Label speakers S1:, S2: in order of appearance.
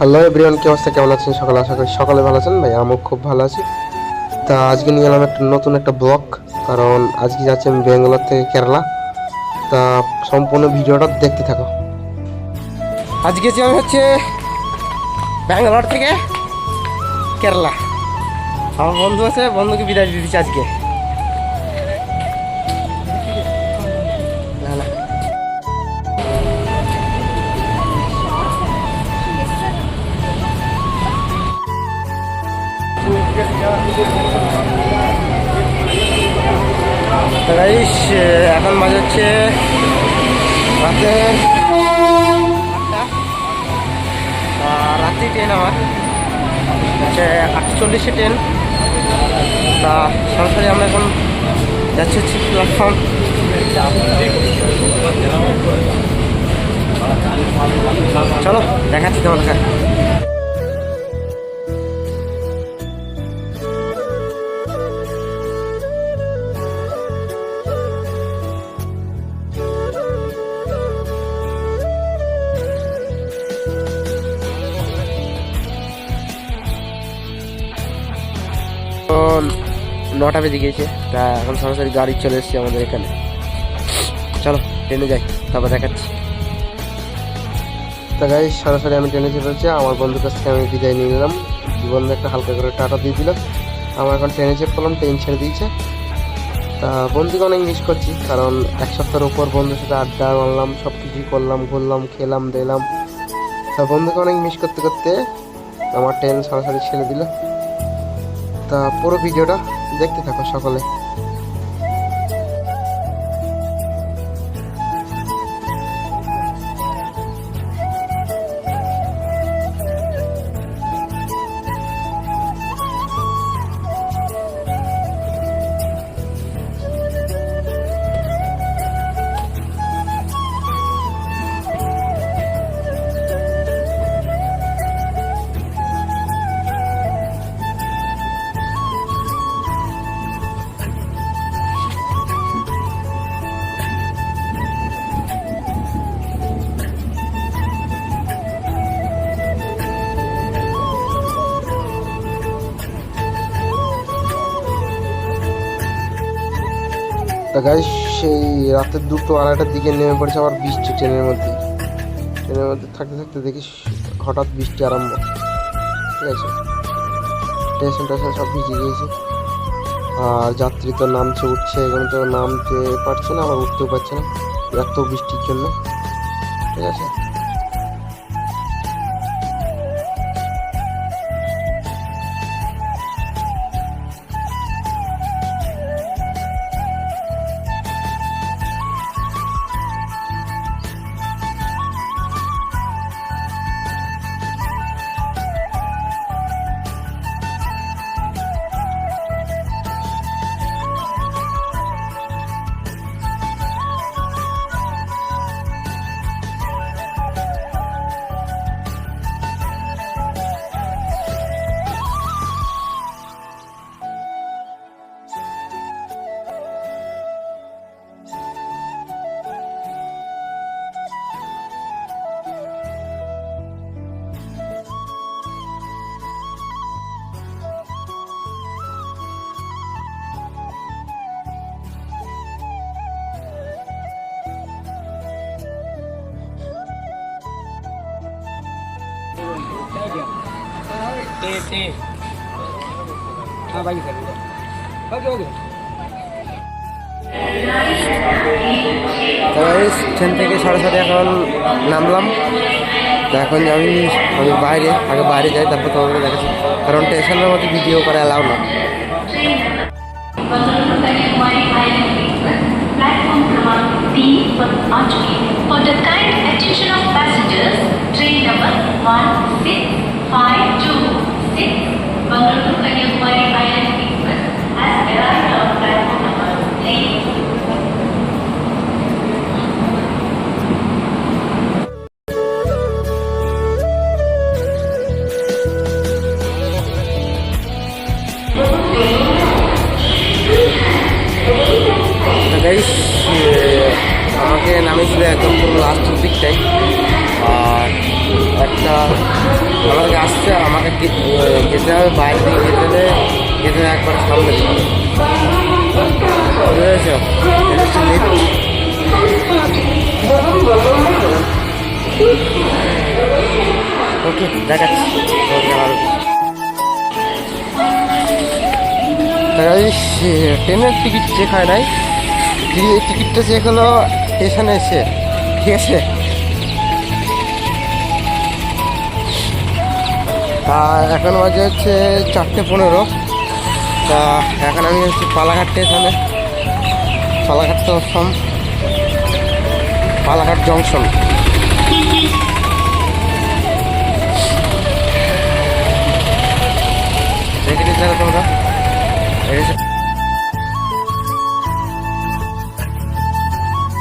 S1: Hello everyone, কি অবস্থা, কেমন আছেন সকালে? আশা করি সকালে ভালো আছেন। ভাই আমিও খুব ভালো আছি। তা আজকে নিয়ে এলাম একটা নতুন একটা ব্লগ, কারণ আজকে যাচ্ছি আমি ব্যাঙ্গালোর থেকে কেরালা। তা সম্পূর্ণ ভিডিওটা দেখতে থাকো। আজকে যে আমি হচ্ছে ব্যাঙ্গালোর থেকে কেরালা, আমার বন্ধু আছে, বন্ধুকে বিদায় দিয়ে দিচ্ছি আজকে। না না গাইস, এখন বাজে হচ্ছে রাতে 8টা। রাত্রি ট্রেন আমার হচ্ছে 8:40 ট্রেন। তা সরাসরি আমরা এখন যাচ্ছি হচ্ছে প্ল্যাটফর্ম। চলো দেখাচ্ছি তোমাদের। তো 9টা বেজে গিয়েছে, তা এখন সরাসরি গাড়ি চলে এসেছে আমাদের এখানে। চলো ট্রেনে যাই, তারপর দেখাচ্ছি। তা গাইস, সরাসরি আমি ট্রেনে চেপেছি। আমার বন্ধুর কাছ থেকে আমি বিদায় নিয়ে নিলাম, বন্ধু একটা হালকা করে টাটা দিয়ে দিলাম। আমার এখন ট্রেনে চেপে পড়লাম, ট্রেন ছেড়ে দিয়েছে। তা বন্ধুকে অনেক মিস করছি, কারণ এক সপ্তাহের উপর বন্ধুর সাথে আড্ডা মারলাম, সব কিছুই করলাম, ঘুরলাম, খেলাম, দিলাম। তা বন্ধুকে অনেক মিস করতে করতে আমার ট্রেন সরাসরি ছেড়ে দিল। তা পুরো ভিডিওটা দেখতে থাকো সকলে। তা গাইস, সেই রাতের 2-2-2:30টার দিকে নেমে পড়েছে আবার বৃষ্টি। ট্রেনের মধ্যে থাকতে থাকতে দেখি হঠাৎ বৃষ্টি আরম্ভ। ঠিক আছে, স্টেশন সব ভিজে গিয়েছে। আর যাত্রী তো নামছে, উঠছে, এখন তো নামতে পারছে না, আবার উঠতেও পারছে না এত বৃষ্টির জন্য। ঠিক আছে, ট্রেন থেকে সরাসরি এখন নামলাম। তো এখন আমি বাইরে, আগে বাইরে যাই, তারপর তোমাকে দেখাচ্ছি, কারণ স্টেশনের মধ্যে ভিডিও করা অ্যালাউ না।
S2: For the kind attention of passengers, train number 1656 Bangalore to Kanyakumari Island Express has arrived on platform number 3.
S1: আমাকে নামিয়েছিল একদম পুরো লাস্টের দিকটাই। আর একটা আমার যেতে হবে বাইরে থেকে যেতে হলে একবার সামনে দিকে বুঝেছ। এটা হচ্ছে লিফট। ওকে দেখাচ্ছি ট্রেনের টিকিট চেক হয় নাই, টিকিটটা চেক হলো স্টেশনে এসে, ঠিক আছে। আর এখন বাজে হচ্ছে 4:15। তা এখন আমি হচ্ছে পালাঘাট স্টেশনে, পালাঘাট স্টেশন, পালাঘাট জংশন। দেখে নিতে তোমরা